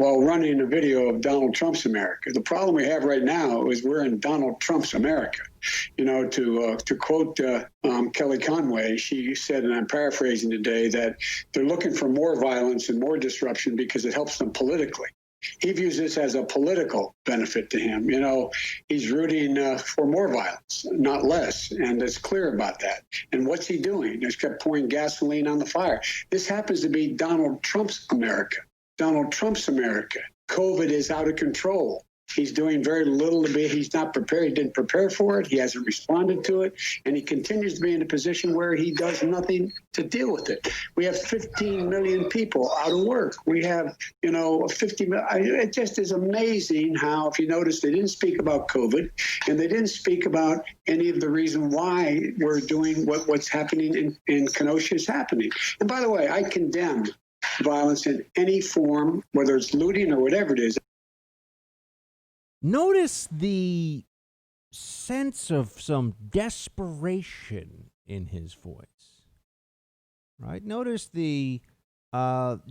while running a video of Donald Trump's America. The problem we have right now is we're in Donald Trump's America. You know, to quote Kelly Conway, she said, and I'm paraphrasing today, that they're looking for more violence and more disruption because it helps them politically. He views this as a political benefit to him. You know, he's rooting for more violence, not less, and it's clear about that. And what's he doing? He's kept pouring gasoline on the fire. This happens to be Donald Trump's America. Donald Trump's America. COVID is out of control. He's doing very little to be, he's not prepared. He didn't prepare for it. He hasn't responded to it. And he continues to be in a position where he does nothing to deal with it. We have 15 million people out of work. We have, 50 million. It just is amazing how, if you notice, they didn't speak about COVID and they didn't speak about any of the reason why we're doing what's happening in Kenosha is happening. And by the way, I condemn violence in any form, whether it's looting or whatever it is. Notice the sense of some desperation in his voice, right? Notice the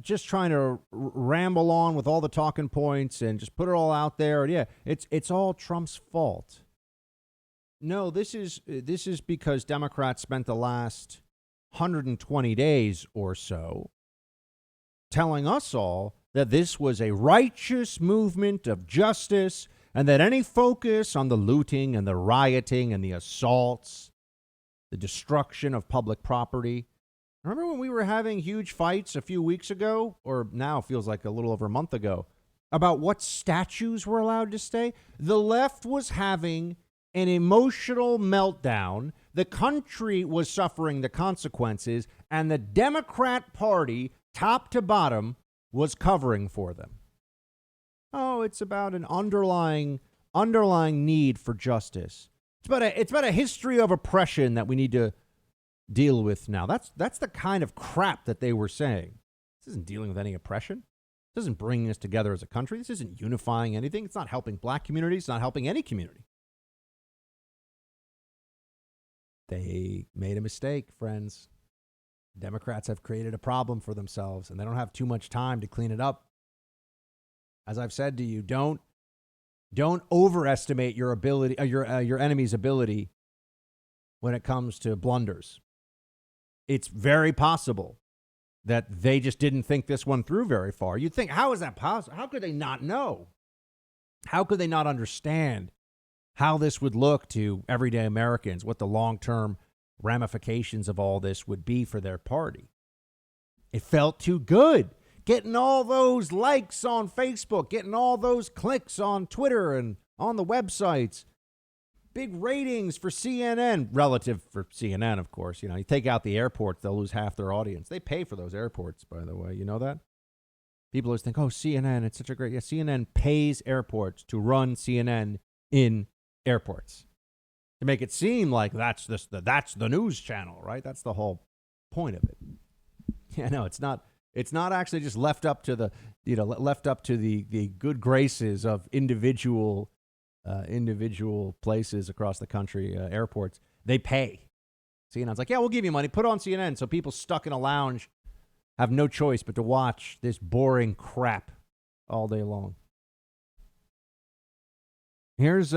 just trying to ramble on with all the talking points and just put it all out there. Yeah, it's all Trump's fault. No, this is because Democrats spent the last 120 days or so telling us all that this was a righteous movement of justice and that any focus on the looting and the rioting and the assaults, the destruction of public property. Remember when we were having huge fights a few weeks ago, or now feels like a little over a month ago, about what statues were allowed to stay? The left was having an emotional meltdown. The country was suffering the consequences, and the Democrat Party, top to bottom, was covering for them. Oh, it's about an underlying need for justice. It's about a history of oppression that we need to deal with now. That's the kind of crap that they were saying. This isn't dealing with any oppression. This isn't bringing us together as a country. This isn't unifying anything. It's not helping black communities. It's not helping any community. They made a mistake, friends. Democrats have created a problem for themselves, and they don't have too much time to clean it up. As I've said to you, don't overestimate your ability, your enemy's ability when it comes to blunders. It's very possible that they just didn't think this one through very far. You'd think, how is that possible? How could they not know? How could they not understand how this would look to everyday Americans, what the long-term ramifications of all this would be for their party? It felt too good. Getting all those likes on Facebook, getting all those clicks on Twitter and on the websites. Big ratings for CNN, relative for CNN, of course. You take out the airports, they'll lose half their audience. They pay for those airports, by the way. You know that? People always think, oh, CNN, it's such a great... Yeah, CNN pays airports to run CNN in airports. To make it seem like that's the news channel, right? That's the whole point of it. Yeah, no, it's not... It's not actually just left up to the good graces of individual places across the country, airports. They pay. CNN's like, yeah, we'll give you money. Put on CNN, so people stuck in a lounge have no choice but to watch this boring crap all day long. Here's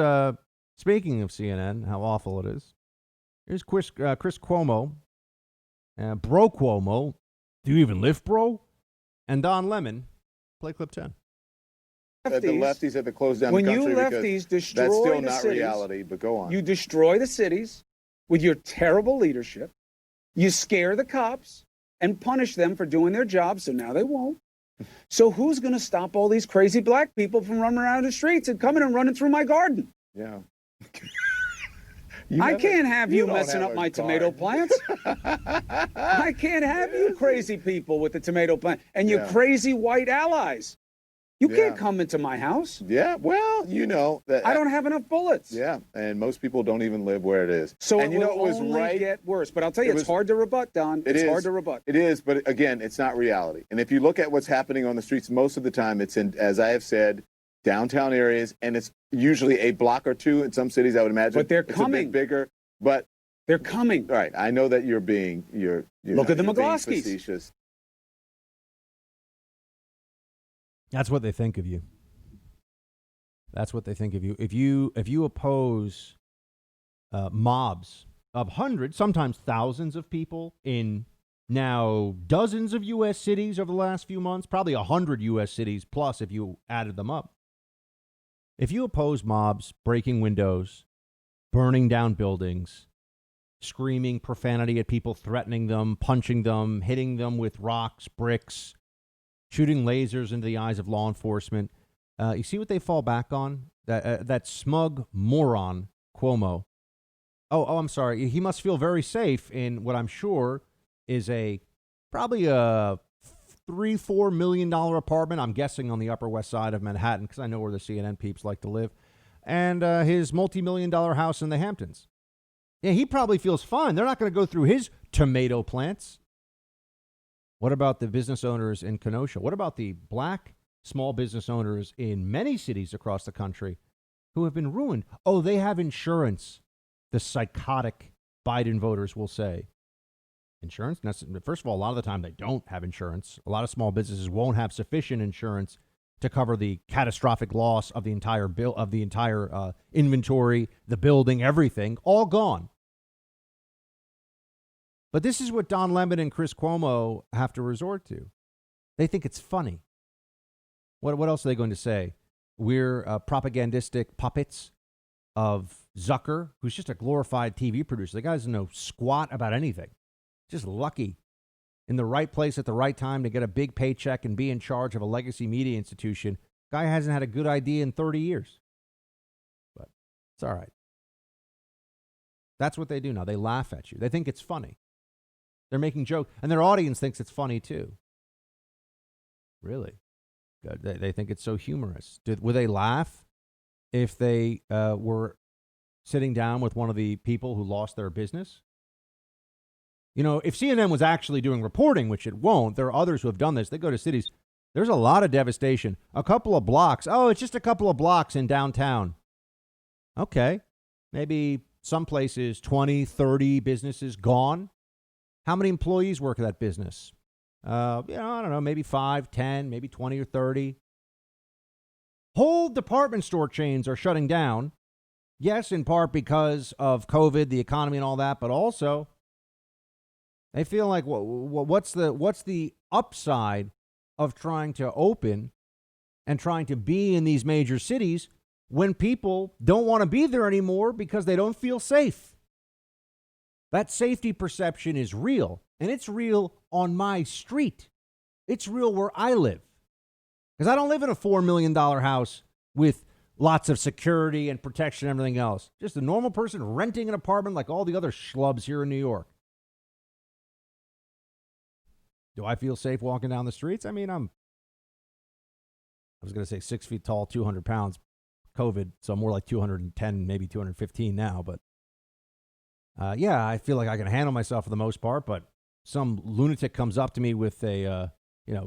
speaking of CNN, how awful it is. Here's Chris Cuomo, Bro Cuomo. Do you even live, bro? And Don Lemon, play clip 10. The lefties have to close down the country. When you lefties destroy that's still not cities, reality, but go on. You destroy the cities with your terrible leadership. You scare the cops and punish them for doing their job, so now they won't. So who's going to stop all these crazy black people from running around the streets and coming and running through my garden? Yeah. I can't have you messing up my tomato plants. I can't have you crazy people with the tomato plant and your crazy white allies. You can't come into my house. Yeah, well, that I don't have enough bullets. Yeah, and most people don't even live where it is. So and it will only get worse. But I'll tell you, it's hard to rebut, Don. It's hard to rebut. It is, but again, it's not reality. And if you look at what's happening on the streets, most of the time it's in, as I have said, downtown areas, and it's usually a block or two in some cities, I would imagine. But they're coming. It's a bit bigger, but they're coming. All right, I know that you're look at the McGloskys. That's what they think of you. That's what they think of you. If you oppose mobs of hundreds, sometimes thousands of people in now dozens of U.S. cities over the last few months, probably 100 U.S. cities plus if you added them up. If you oppose mobs breaking windows, burning down buildings, screaming profanity at people, threatening them, punching them, hitting them with rocks, bricks, shooting lasers into the eyes of law enforcement, you see what they fall back on? That smug moron, Cuomo. Oh, I'm sorry. He must feel very safe in what I'm sure is probably a $3-4 million apartment. I'm guessing on the Upper West Side of Manhattan because I know where the CNN peeps like to live, and his multi-million-dollar house in the Hamptons. Yeah, he probably feels fine. They're not going to go through his tomato plants. What about the business owners in Kenosha? What about the black small business owners in many cities across the country who have been ruined? Oh, they have insurance. The psychotic Biden voters will say. Insurance? First of all, a lot of the time they don't have insurance. A lot of small businesses won't have sufficient insurance to cover the catastrophic loss of the entire inventory, the building, everything, all gone. But this is what Don Lemon and Chris Cuomo have to resort to. They think it's funny. What else are they going to say? We're propagandistic puppets of Zucker, who's just a glorified TV producer. The guy doesn't know squat about anything. Just lucky in the right place at the right time to get a big paycheck and be in charge of a legacy media institution. Guy hasn't had a good idea in 30 years. But it's all right. That's what they do now. They laugh at you. They think it's funny. They're making jokes, and their audience thinks it's funny too. Really? Good. They think it's so humorous. Would they laugh if they were sitting down with one of the people who lost their business? You know, if CNN was actually doing reporting, which it won't, there are others who have done this. They go to cities. There's a lot of devastation. A couple of blocks. Oh, it's just a couple of blocks in downtown. Okay. Maybe some places, 20, 30 businesses gone. How many employees work at that business? I don't know, maybe 5, 10, maybe 20 or 30. Whole department store chains are shutting down. Yes, in part because of COVID, the economy and all that, but also they feel like what's the upside of trying to open and trying to be in these major cities when people don't want to be there anymore because they don't feel safe? That safety perception is real, and it's real on my street. It's real where I live. Because I don't live in a $4 million house with lots of security and protection and everything else. Just a normal person renting an apartment like all the other schlubs here in New York. Do I feel safe walking down the streets? I mean, I was going to say 6 feet tall, 200 pounds, COVID, so I'm more like 210, maybe 215 now, but yeah, I feel like I can handle myself for the most part, but some lunatic comes up to me with a,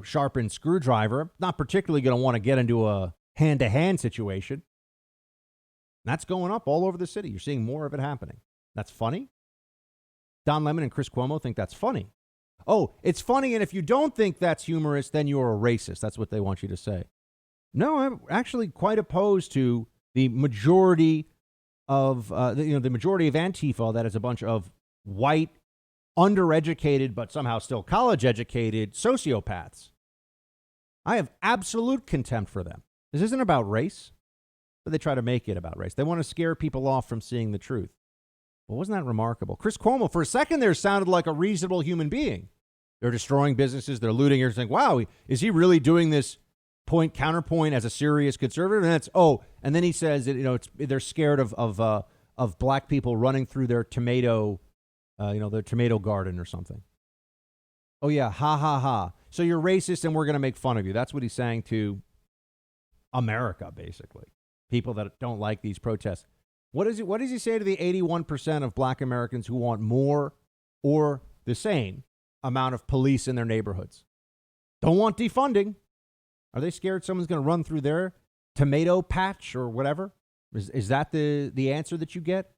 sharpened screwdriver. Not particularly going to want to get into a hand-to-hand situation. That's going up all over the city. You're seeing more of it happening. That's funny. Don Lemon and Chris Cuomo think that's funny. Oh, it's funny, and if you don't think that's humorous, then you're a racist. That's what they want you to say. No, I'm actually quite opposed to the majority of the majority of Antifa, that is a bunch of white, undereducated, but somehow still college-educated sociopaths. I have absolute contempt for them. This isn't about race, but they try to make it about race. They want to scare people off from seeing the truth. Well, wasn't that remarkable? Chris Cuomo, for a second there, sounded like a reasonable human being. They're destroying businesses. They're looting. You're saying, wow, is he really doing this counterpoint as a serious conservative? And then he says that, they're scared of black people running through their tomato, their tomato garden or something. Oh yeah, ha ha ha. So you're racist and we're going to make fun of you. That's what he's saying to America, basically. People that don't like these protests. What does he say to the 81% of black Americans who want more or the same amount of police in their neighborhoods? Don't want defunding. Are they scared someone's going to run through their tomato patch or whatever? Is that the answer that you get?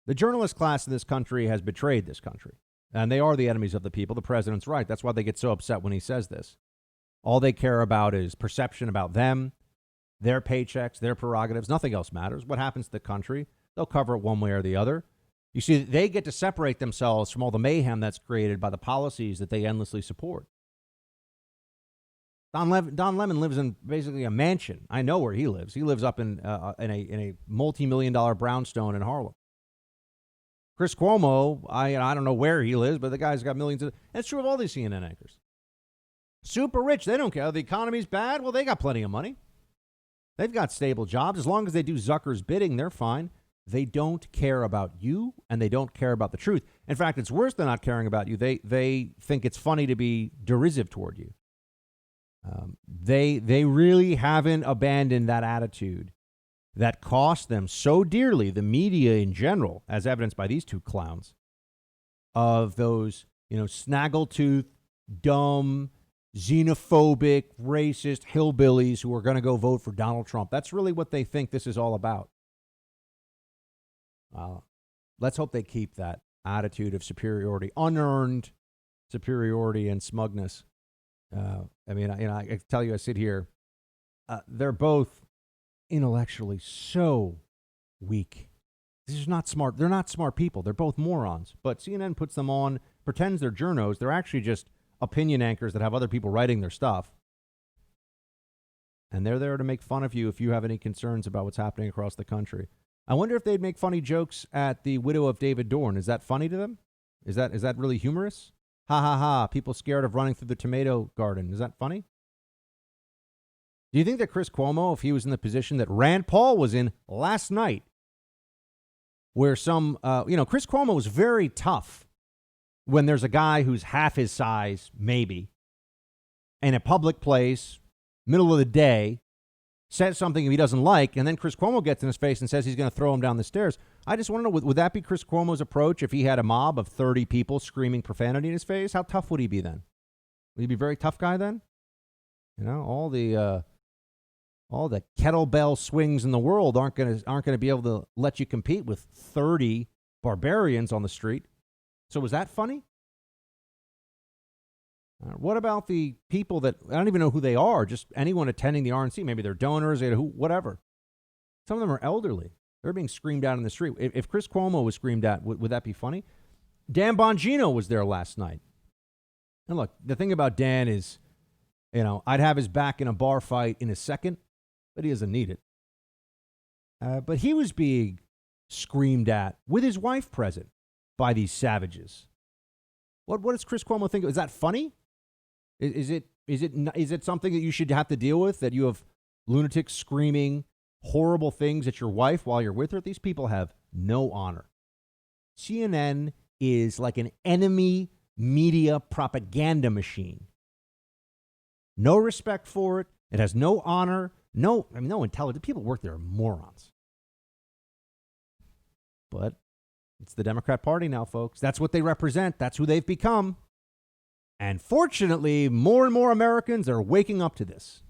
The journalist class in this country has betrayed this country, and they are the enemies of the people. The president's right. That's why they get so upset when he says this. All they care about is perception about them, their paychecks, their prerogatives. Nothing else matters. What happens to the country, they'll cover it one way or the other. You see, they get to separate themselves from all the mayhem that's created by the policies that they endlessly support. Don Lemon lives in basically a mansion. I know where he lives. He lives up in a multi-million-dollar brownstone in Harlem. Chris Cuomo, I don't know where he lives, but the guy's got millions of. That's true of all these CNN anchors. Super rich, they don't care. The economy's bad. Well, they got plenty of money. They've got stable jobs. As long as they do Zucker's bidding, they're fine. They don't care about you, and they don't care about the truth. In fact, it's worse than not caring about you. They think it's funny to be derisive toward you. They really haven't abandoned that attitude that cost them so dearly, the media in general, as evidenced by these two clowns, of those, snaggletooth, dumb, xenophobic, racist hillbillies who are going to go vote for Donald Trump. That's really what they think this is all about. Let's hope they keep that attitude of superiority, unearned superiority and smugness. I tell you, I sit here. They're both intellectually so weak. These are not smart. They're not smart people. They're both morons. But CNN puts them on, pretends they're journos. They're actually just opinion anchors that have other people writing their stuff. And they're there to make fun of you if you have any concerns about what's happening across the country. I wonder if they'd make funny jokes at the widow of David Dorn. Is that funny to them? Is that really humorous? Ha ha ha, people scared of running through the tomato garden. Is that funny? Do you think that Chris Cuomo, if he was in the position that Rand Paul was in last night, where Chris Cuomo was very tough when there's a guy who's half his size, maybe, in a public place, middle of the day, says something he doesn't like, and then Chris Cuomo gets in his face and says he's going to throw him down the stairs. I just want to know, would that be Chris Cuomo's approach if he had a mob of 30 people screaming profanity in his face? How tough would he be then? Would he be a very tough guy then? All the kettlebell swings in the world aren't going to be able to let you compete with 30 barbarians on the street. So was that funny? What about the people that I don't even know who they are? Just anyone attending the RNC, maybe they're donors, whatever. Some of them are elderly. They're being screamed at in the street. If Chris Cuomo was screamed at, would that be funny? Dan Bongino was there last night. And look, the thing about Dan is, I'd have his back in a bar fight in a second, but he doesn't need it. But he was being screamed at with his wife present by these savages. What does Chris Cuomo think? Is that funny? Is it something that you should have to deal with, that you have lunatics screaming horrible things at your wife while you're with her? These people have no honor. CNN is like an enemy media propaganda machine. No respect for it. It has no honor. No intelligence. People work there are morons. But it's the Democrat Party now, folks. That's what they represent. That's who they've become. And fortunately, more and more Americans are waking up to this.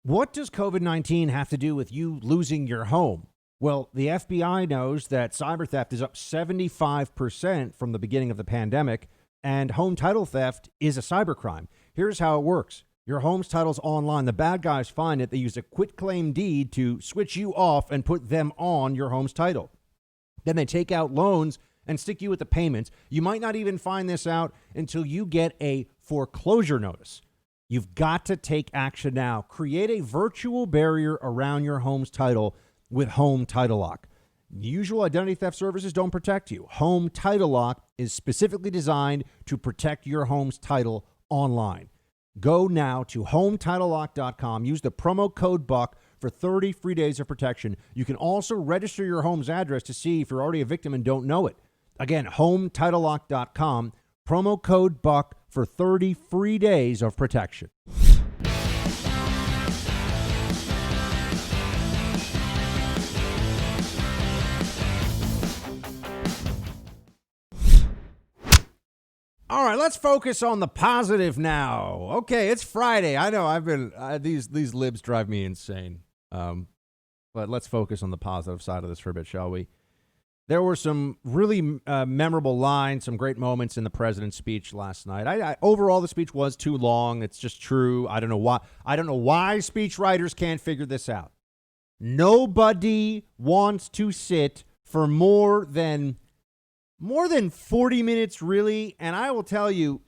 What does COVID-19 have to do with you losing your home? Well, the FBI knows that cyber theft is up 75% from the beginning of the pandemic, and home title theft is a cybercrime. Here's how it works. Your home's title's online. The bad guys find it. They use a quitclaim deed to switch you off and put them on your home's title. Then they take out loans and stick you with the payments. You might not even find this out until you get a foreclosure notice. You've got to take action now. Create a virtual barrier around your home's title with Home Title Lock. Usual identity theft services don't protect you. Home Title Lock is specifically designed to protect your home's title online. Go now to HomeTitleLock.com. Use the promo code BUCK for 30 free days of protection. You can also register your home's address to see if you're already a victim and don't know it. Again, HomeTitleLock.com. Promo code BUCK for 30 free days of protection. All right, let's focus on the positive now. Okay, it's Friday. I know these libs drive me insane. But let's focus on the positive side of this for a bit, shall we? There were some really memorable lines, some great moments in the president's speech last night. Overall, the speech was too long. It's just true. I don't know why. I don't know why speech writers can't figure this out. Nobody wants to sit for more than 40 minutes, really. And I will tell you,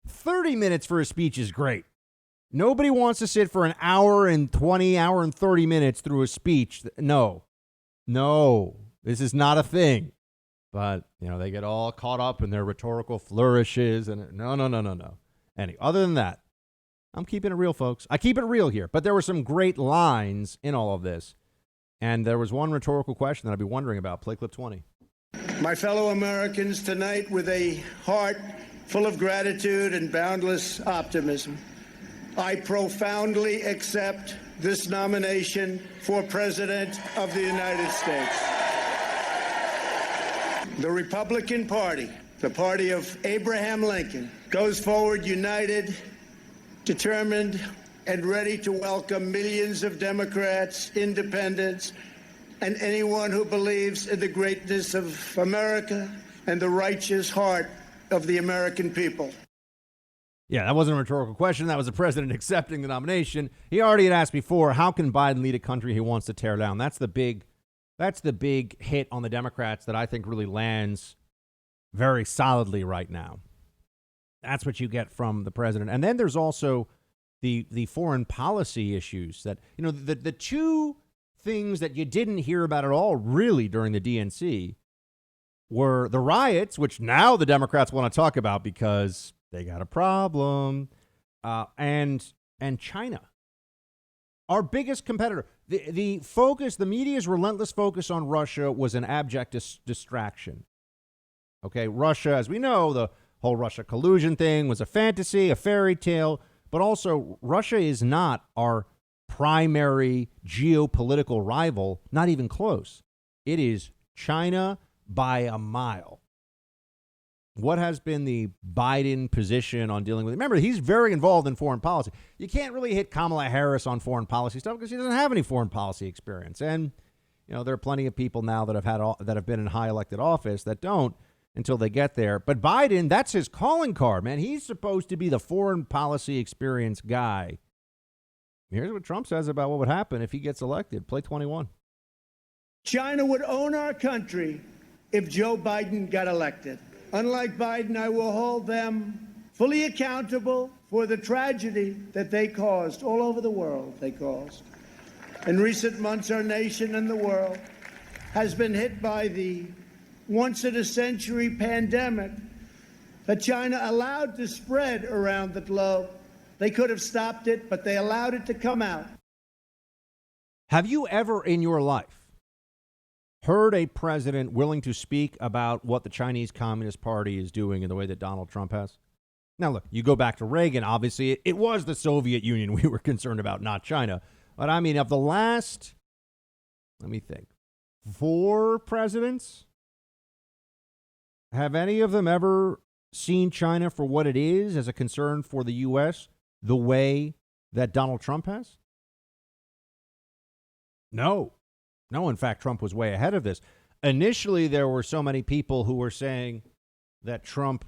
30 minutes for a speech is great. Nobody wants to sit for an hour and 30 minutes through a speech. No. This is not a thing. But, they get all caught up in their rhetorical flourishes. And no. Anyway, other than that, I'm keeping it real, folks. I keep it real here. But there were some great lines in all of this. And there was one rhetorical question that I'd be wondering about. Play clip 20. My fellow Americans, tonight, with a heart full of gratitude and boundless optimism, I profoundly accept this nomination for President of the United States. The Republican Party, the party of Abraham Lincoln, goes forward united, determined, and ready to welcome millions of Democrats, independents, and anyone who believes in the greatness of America and the righteous heart of the American people. Yeah, that wasn't a rhetorical question. That was the president accepting the nomination. He already had asked before, how can Biden lead a country he wants to tear down? That's the big hit on the Democrats that I think really lands very solidly right now. That's what you get from the president. And then there's also the foreign policy issues that, the two things that you didn't hear about at all really during the DNC were the riots, which now the Democrats want to talk about because they got a problem, and China, our biggest competitor. The focus, the media's relentless focus on Russia was an abject distraction. Okay, Russia, as we know, the whole Russia collusion thing was a fantasy, a fairy tale, but also Russia is not our primary geopolitical rival, not even close. It is China by a mile. What has been the Biden position on dealing with it? Remember, he's very involved in foreign policy. You can't really hit Kamala Harris on foreign policy stuff because she doesn't have any foreign policy experience. And, there are plenty of people now that have been in high elected office that don't until they get there. But Biden, that's his calling card, man. He's supposed to be the foreign policy experience guy. Here's what Trump says about what would happen if he gets elected. Play 21. China would own our country if Joe Biden got elected. Unlike Biden, I will hold them fully accountable for the tragedy that they caused all over the world. In recent months, our nation and the world has been hit by the once-in-a-century pandemic that China allowed to spread around the globe. They could have stopped it, but they allowed it to come out. Have you ever in your life heard a president willing to speak about what the Chinese Communist Party is doing in the way that Donald Trump has? Now, look, you go back to Reagan. Obviously, it was the Soviet Union we were concerned about, not China. But I mean, of the last, let me think, 4 presidents, have any of them ever seen China for what it is as a concern for the U.S. the way that Donald Trump has? No. In fact, Trump was way ahead of this. Initially, there were so many people who were saying that Trump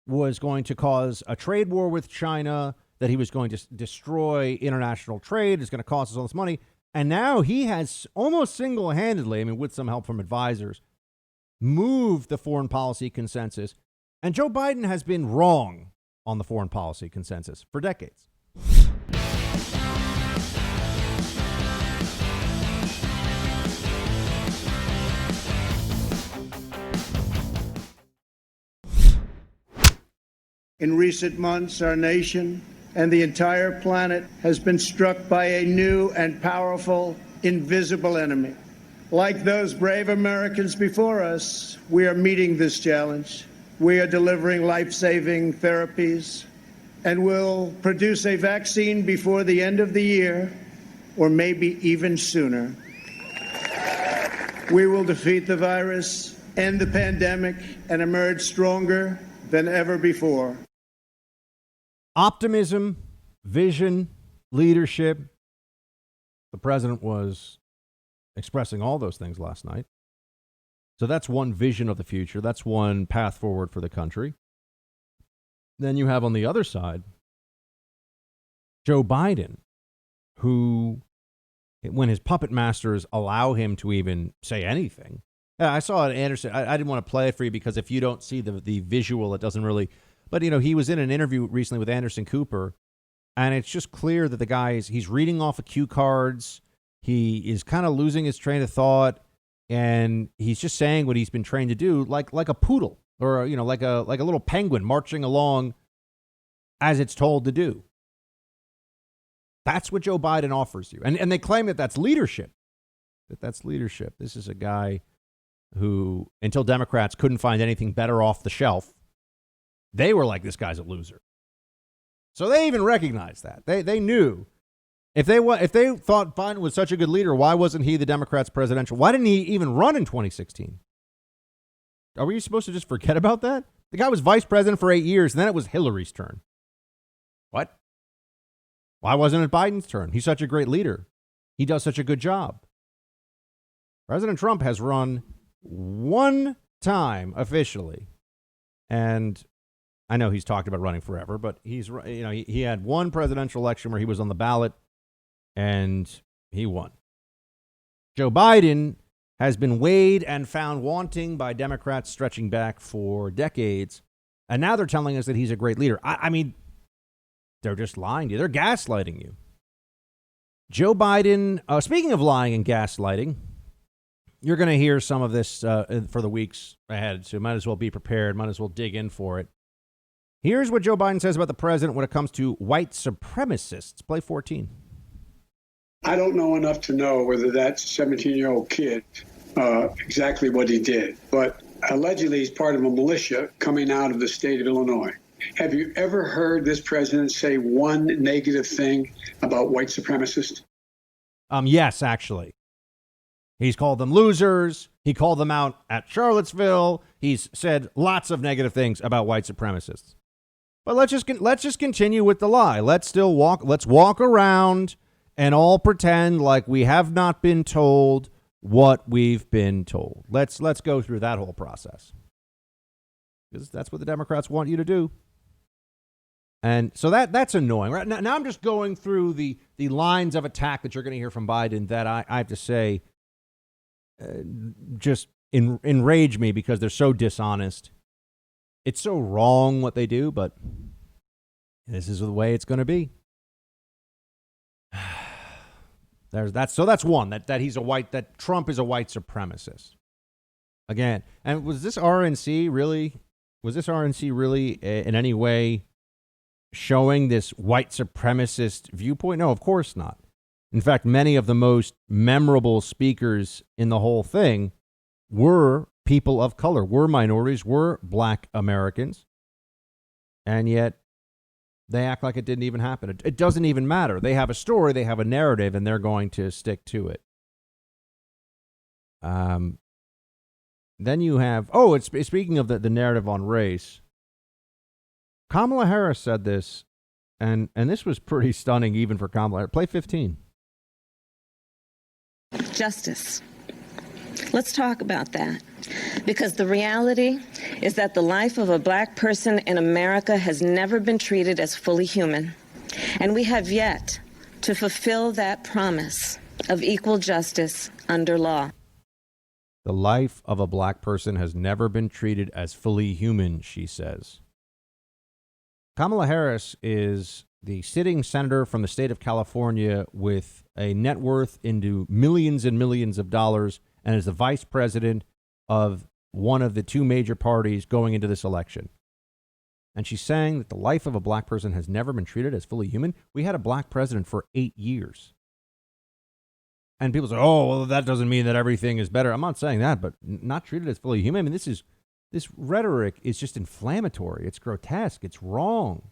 was going to cause a trade war with China, that he was going to destroy international trade, is going to cost us all this money. And now he has almost single-handedly, with some help from advisors, moved the foreign policy consensus. And Joe Biden has been wrong on the foreign policy consensus for decades. In recent months, our nation and the entire planet has been struck by a new and powerful invisible enemy. Like those brave Americans before us, we are meeting this challenge. We are delivering life-saving therapies and will produce a vaccine before the end of the year, or maybe even sooner. We will defeat the virus, end the pandemic, and emerge stronger than ever before. Optimism, vision, leadership. The president was expressing all those things last night. So that's one vision of the future. That's one path forward for the country. Then you have on the other side Joe Biden, who, when his puppet masters allow him to even say anything. I saw it, Anderson. I didn't want to play it for you because if you don't see the visual, it doesn't really. But, he was in an interview recently with Anderson Cooper, and it's just clear that the guy he's reading off of cue cards. He is kind of losing his train of thought, and he's just saying what he's been trained to do, like a poodle or, like a little penguin marching along as it's told to do. That's what Joe Biden offers you. And they claim that that's leadership. That's leadership. This is a guy who, until Democrats couldn't find anything better off the shelf, they were like, this guy's a loser. So they even recognized that. They knew if they thought Biden was such a good leader, why wasn't he the Democrats' presidential? Why didn't he even run in 2016? Are we supposed to just forget about that? The guy was vice president for 8 years, and then it was Hillary's turn. What? Why wasn't it Biden's turn? He's such a great leader. He does such a good job. President Trump has run one time officially, and I know he's talked about running forever, but he had one presidential election where he was on the ballot, and he won. Joe Biden has been weighed and found wanting by Democrats stretching back for decades, and now they're telling us that he's a great leader. I mean, they're just lying to you. They're gaslighting you. Joe Biden, speaking of lying and gaslighting, you're going to hear some of this for the weeks ahead, so might as well be prepared, might as well dig in for it. Here's what Joe Biden says about the president when it comes to white supremacists. Play 14. I don't know enough to know whether that 17-year-old kid, exactly what he did, but allegedly he's part of a militia coming out of the state of Illinois. Have you ever heard this president say one negative thing about white supremacists? Yes, actually. He's called them losers. He called them out at Charlottesville. He's said lots of negative things about white supremacists. But let's just continue with the lie. Let's walk around and all pretend like we have not been told what we've been told. Let's go through that whole process. Because that's what the Democrats want you to do. And so that's annoying. Right now I'm just going through the lines of attack that you're going to hear from Biden that I have to say just enrage me because they're so dishonest. It's so wrong what they do, but this is the way it's going to be. That's one that he's that Trump is a white supremacist. Again, and was this RNC really in any way showing this white supremacist viewpoint? No, of course not. In fact, many of the most memorable speakers in the whole thing were people of color, were minorities, were black Americans. And yet they act like it didn't even happen. It doesn't even matter. They have a story, they have a narrative, and they're going to stick to it. Then you have, speaking of the narrative on race, Kamala Harris said this, and this was pretty stunning even for Kamala Harris. Play 15. Justice. Let's talk about that. Because the reality is that the life of a black person in America has never been treated as fully human. And we have yet to fulfill that promise of equal justice under law. The life of a black person has never been treated as fully human, she says. Kamala Harris is the sitting senator from the state of California with a net worth into millions and millions of dollars and is the vice president of one of the two major parties going into this election. And she's saying that the life of a black person has never been treated as fully human. We had a black president for 8 years. And people say, oh, well, that doesn't mean that everything is better. I'm not saying that, but not treated as fully human. I mean, this rhetoric is just inflammatory. It's grotesque. It's wrong.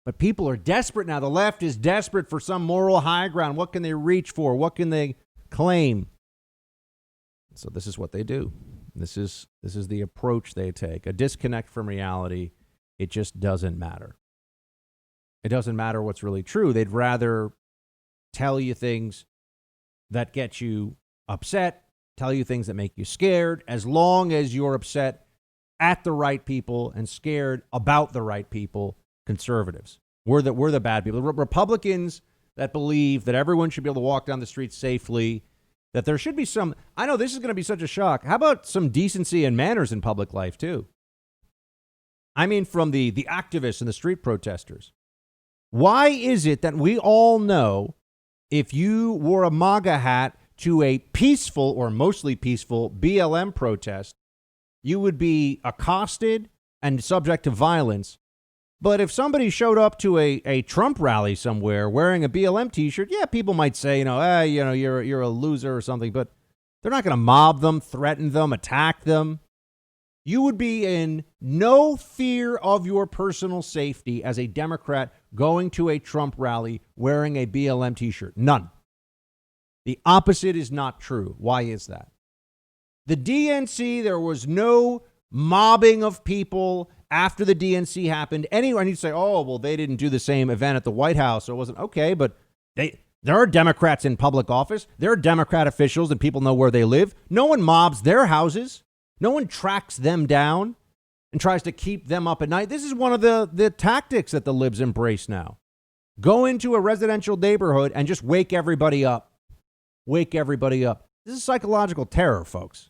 But people are desperate now. The left is desperate for some moral high ground. What can they reach for? What can they claim? So this is what they do. This is the approach they take. A disconnect from reality. It just doesn't matter. It doesn't matter what's really true. They'd rather tell you things that get you upset tell you things that make you scared, as long as you're upset at the right people and scared about the right people, conservatives. We're the bad people. Republicans that believe that everyone should be able to walk down the street safely, that there should be some, I know this is going to be such a shock. How about some decency and manners in public life, too? I mean, from the activists and the street protesters. Why is it that we all know if you wore a MAGA hat to a peaceful or mostly peaceful BLM protest, you would be accosted and subject to violence? But if somebody showed up to a Trump rally somewhere wearing a BLM T-shirt, yeah, people might say, you're a loser or something, but they're not going to mob them, threaten them, attack them. You would be in no fear of your personal safety as a Democrat going to a Trump rally wearing a BLM T-shirt. None. The opposite is not true. Why is that? The DNC, there was no mobbing of people after the DNC happened. Anyone, you'd say, oh, well, they didn't do the same event at the White House, so it wasn't okay, but there are Democrats in public office. There are Democrat officials and people know where they live. No one mobs their houses. No one tracks them down and tries to keep them up at night. This is one of the tactics that the libs embrace now. Go into a residential neighborhood and just wake everybody up. Wake everybody up. This is psychological terror, folks.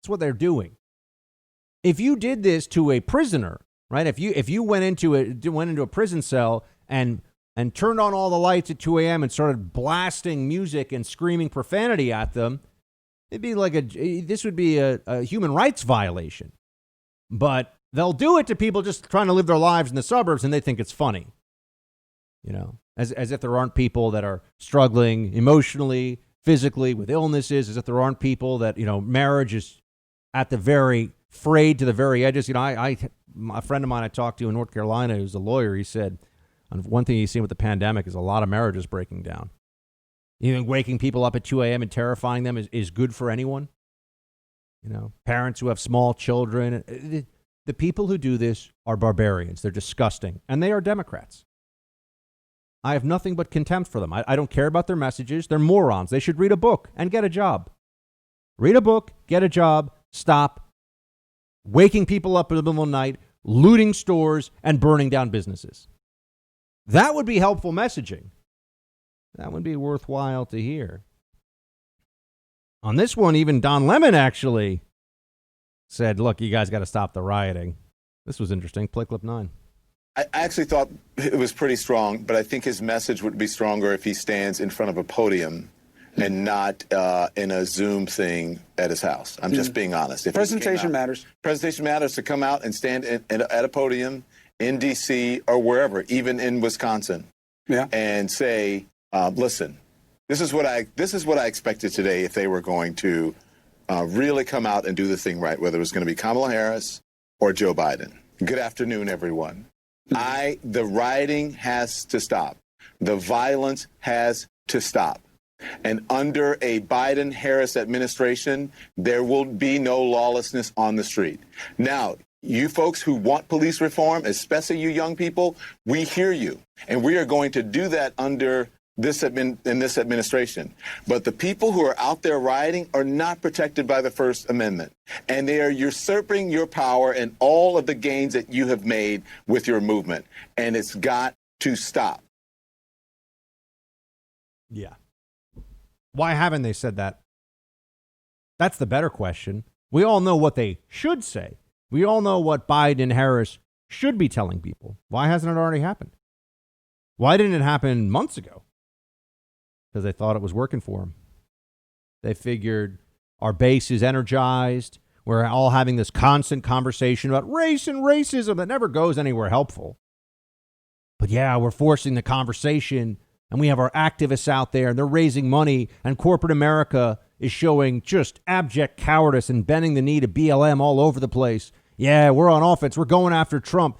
That's what they're doing. If you did this to a prisoner, right? If you went into a prison cell and turned on all the lights at 2 a.m. and started blasting music and screaming profanity at them, it'd be like this would be a human rights violation. But they'll do it to people just trying to live their lives in the suburbs, and they think it's funny. As if there aren't people that are struggling emotionally, physically, with illnesses, as if there aren't people that, marriage is at the very frayed to the very edges. A friend of mine I talked to in North Carolina who's a lawyer, he said, one thing he's seen with the pandemic is a lot of marriages breaking down. Waking people up at 2 a.m. and terrifying them is good for anyone. Parents who have small children. The people who do this are barbarians. They're disgusting. And they are Democrats. I have nothing but contempt for them. I don't care about their messages. They're morons. They should read a book and get a job. Read a book, get a job, stop waking people up in the middle of the night, looting stores, and burning down businesses. That would be helpful messaging. That would be worthwhile to hear. On this one, even Don Lemon actually said, look, you guys got to stop the rioting. This was interesting. Play clip 9. I actually thought it was pretty strong, but I think his message would be stronger if he stands in front of a podium and not in a Zoom thing at his house. I'm just being honest. If presentation matters. Presentation matters, to come out and stand at a podium in D.C. or wherever, even in Wisconsin, and say, listen, this is what I expected today if they were going to really come out and do the thing right, whether it was going to be Kamala Harris or Joe Biden. Good afternoon, everyone. The rioting has to stop. The violence has to stop. And under a Biden-Harris administration, there will be no lawlessness on the street. Now, you folks who want police reform, especially you young people, we hear you. And we are going to do that under this administration. But the people who are out there rioting are not protected by the First Amendment. And they are usurping your power and all of the gains that you have made with your movement. And it's got to stop. Yeah. Why haven't they said that? That's the better question. We all know what they should say. We all know what Biden and Harris should be telling people. Why hasn't it already happened? Why didn't it happen months ago? Because they thought it was working for them. They figured our base is energized. We're all having this constant conversation about race and racism that never goes anywhere helpful. But yeah, we're forcing the conversation. And we have our activists out there, and they're raising money, and corporate America is showing just abject cowardice and bending the knee to BLM all over the place. Yeah, we're on offense. We're going after Trump.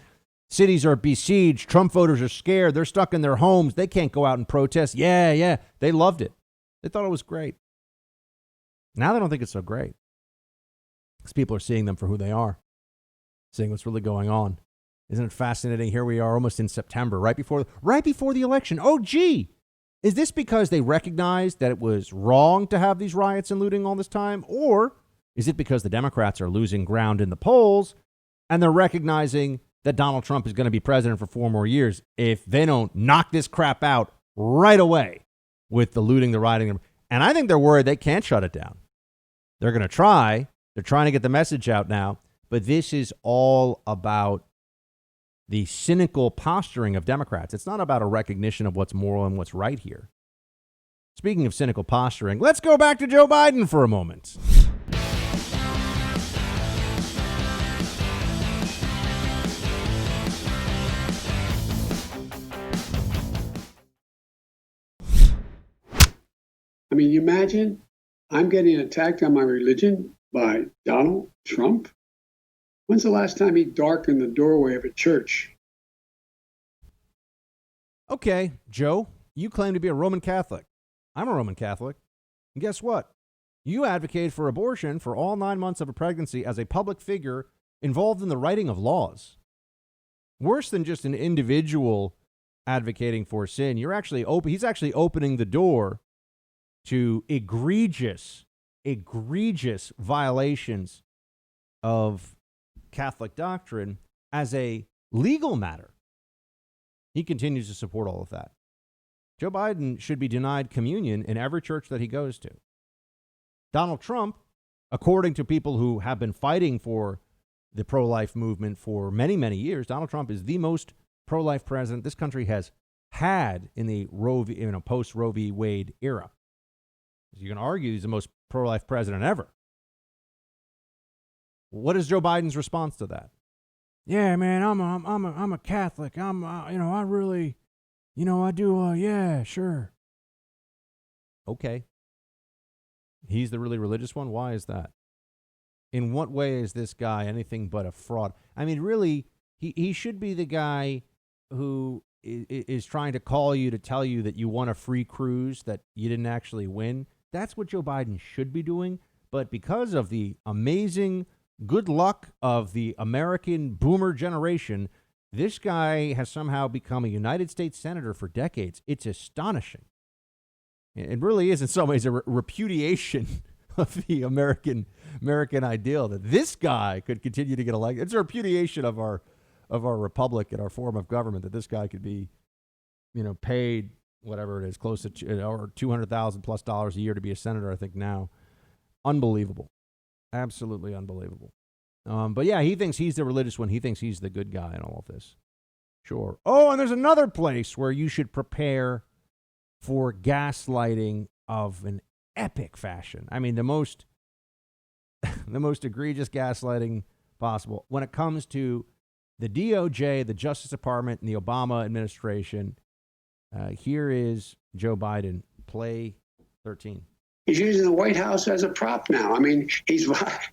Cities are besieged. Trump voters are scared. They're stuck in their homes. They can't go out and protest. Yeah. They loved it. They thought it was great. Now they don't think it's so great. Because people are seeing them for who they are, seeing what's really going on. Isn't it fascinating? Here we are almost in September, right before the election. Oh, gee, Is this because they recognized that it was wrong to have these riots and looting all this time? Or is it because the Democrats are losing ground in the polls and they're recognizing that Donald Trump is going to be president for 4 more years if they don't knock this crap out right away with the looting, the rioting? And I think they're worried they can't shut it down. They're going to try. They're trying to get the message out now. But this is all about the cynical posturing of Democrats. It's not about a recognition of what's moral and what's right here. Speaking of cynical posturing, let's go back to Joe Biden for a moment. I mean, you imagine I'm getting attacked on my religion by Donald Trump? When's the last time he darkened the doorway of a church? Okay, Joe, you claim to be a Roman Catholic. I'm a Roman Catholic. And guess what? You advocate for abortion for all 9 months of a pregnancy as a public figure involved in the writing of laws. Worse than just an individual advocating for sin, he's actually opening the door to egregious violations of Catholic doctrine as a legal matter. He continues to support all of that. Joe Biden should be denied communion in every church that he goes to. Donald Trump, according to people who have been fighting for the pro-life movement for many, many years, Donald Trump is the most pro-life president this country has had in the post-Roe v. Wade era. You can argue he's the most pro-life president ever. What is Joe Biden's response to that? Yeah, man, I'm a Catholic. I really, I do. Yeah, sure. Okay. He's the really religious one. Why is that? In what way is this guy anything but a fraud? I mean, really, he should be the guy who is trying to call you to tell you that you won a free cruise that you didn't actually win. That's what Joe Biden should be doing. But because of the amazing good luck of the American boomer generation, this guy has somehow become a United States senator for decades. It's astonishing. It really is in some ways a repudiation of the American ideal that this guy could continue to get elected. It's a repudiation of our republic and our form of government that this guy could be, paid whatever it is, close to or $200,000 plus a year to be a senator. I think now, unbelievable, absolutely unbelievable. But yeah, he thinks he's the religious one. He thinks he's the good guy in all of this. Sure. Oh, and there's another place where you should prepare for gaslighting of an epic fashion. I mean, the most egregious gaslighting possible when it comes to the DOJ, the Justice Department, and the Obama administration. Here is Joe Biden, play 13. He's using the White House as a prop now. I mean,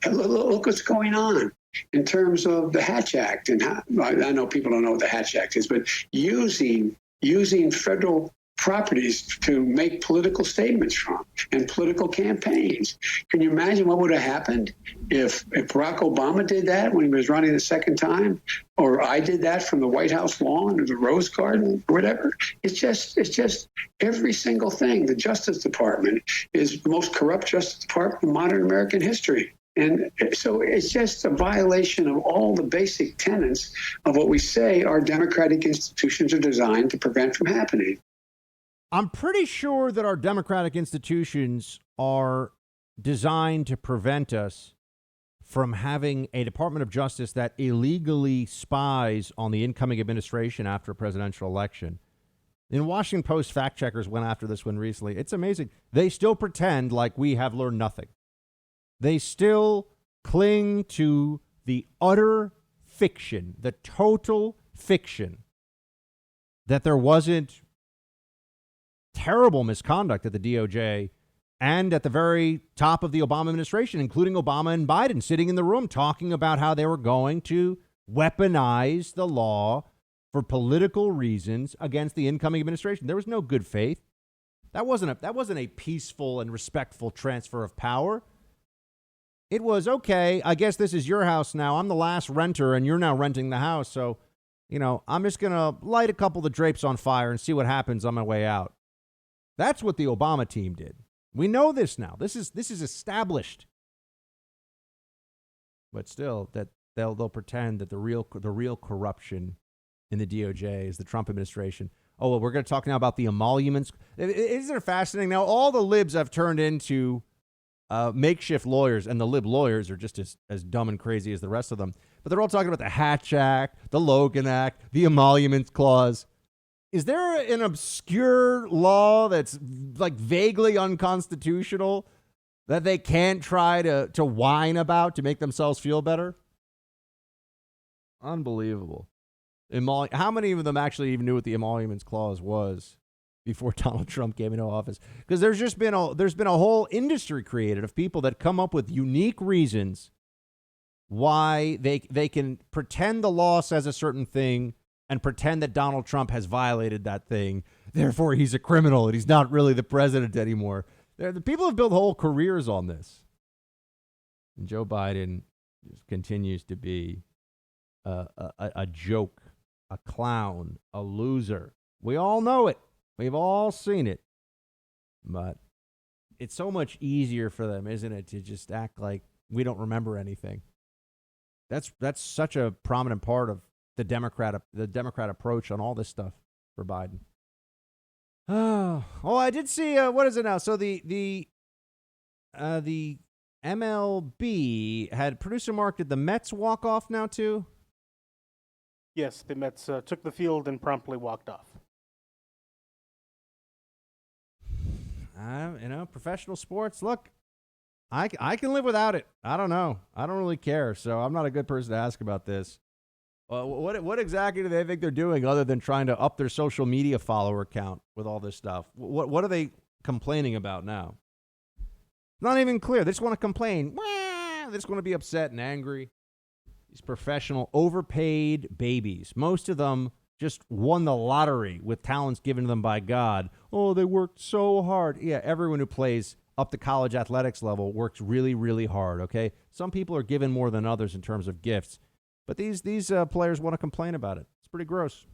look what's going on in terms of the Hatch Act. And I know people don't know what the Hatch Act is, but using federal properties to make political statements from and political campaigns. Can you imagine what would have happened if Barack Obama did that when he was running the second time, or I did that from the White House lawn or the Rose Garden or whatever? It's just every single thing. The Justice Department is the most corrupt Justice Department in modern American history. And so it's just a violation of all the basic tenets of what we say our democratic institutions are designed to prevent from happening. I'm pretty sure that our democratic institutions are designed to prevent us from having a Department of Justice that illegally spies on the incoming administration after a presidential election. In Washington Post, fact checkers went after this one recently. It's amazing. They still pretend like we have learned nothing. They still cling to the utter fiction, the total fiction, that there wasn't terrible misconduct at the DOJ and at the very top of the Obama administration, including Obama and Biden sitting in the room talking about how they were going to weaponize the law for political reasons against the incoming administration. There was no good faith. That wasn't a peaceful and respectful transfer of power. It was, okay, I guess this is your house now. I'm the last renter and you're now renting the house. So, I'm just going to light a couple of the drapes on fire and see what happens on my way out. That's what the Obama team did. We know this now. This is established. But still, that they'll pretend that the real corruption in the DOJ is the Trump administration. Oh, well, we're going to talk now about the emoluments. Isn't it fascinating? Now, all the libs have turned into makeshift lawyers, and the lib lawyers are just as dumb and crazy as the rest of them. But they're all talking about the Hatch Act, the Logan Act, the emoluments clause. Is there an obscure law that's like vaguely unconstitutional that they can't try to whine about to make themselves feel better? Unbelievable. How many of them actually even knew what the emoluments clause was before Donald Trump came into office? Because there's been a whole industry created of people that come up with unique reasons why they can pretend the law says a certain thing and pretend that Donald Trump has violated that thing. Therefore, he's a criminal and he's not really the president anymore. The people have built whole careers on this. And Joe Biden just continues to be a joke, a clown, a loser. We all know it. We've all seen it. But it's so much easier for them, isn't it, to just act like we don't remember anything. That's such a prominent part of the Democrat approach on all this stuff for Biden. Oh, I did see. What is it now? So the MLB had producer Mark. Did the Mets walk off now too? Yes, the Mets took the field and promptly walked off. Professional sports. Look, I can live without it. I don't know. I don't really care. So I'm not a good person to ask about this. What exactly do they think they're doing other than trying to up their social media follower count with all this stuff? What are they complaining about now? Not even clear. They just want to complain. They just want to be upset and angry. These professional, overpaid babies. Most of them just won the lottery with talents given to them by God. Oh, they worked so hard. Yeah, everyone who plays up the college athletics level works really, really hard, okay? Some people are given more than others in terms of gifts. But these players want to complain about it. It's pretty gross.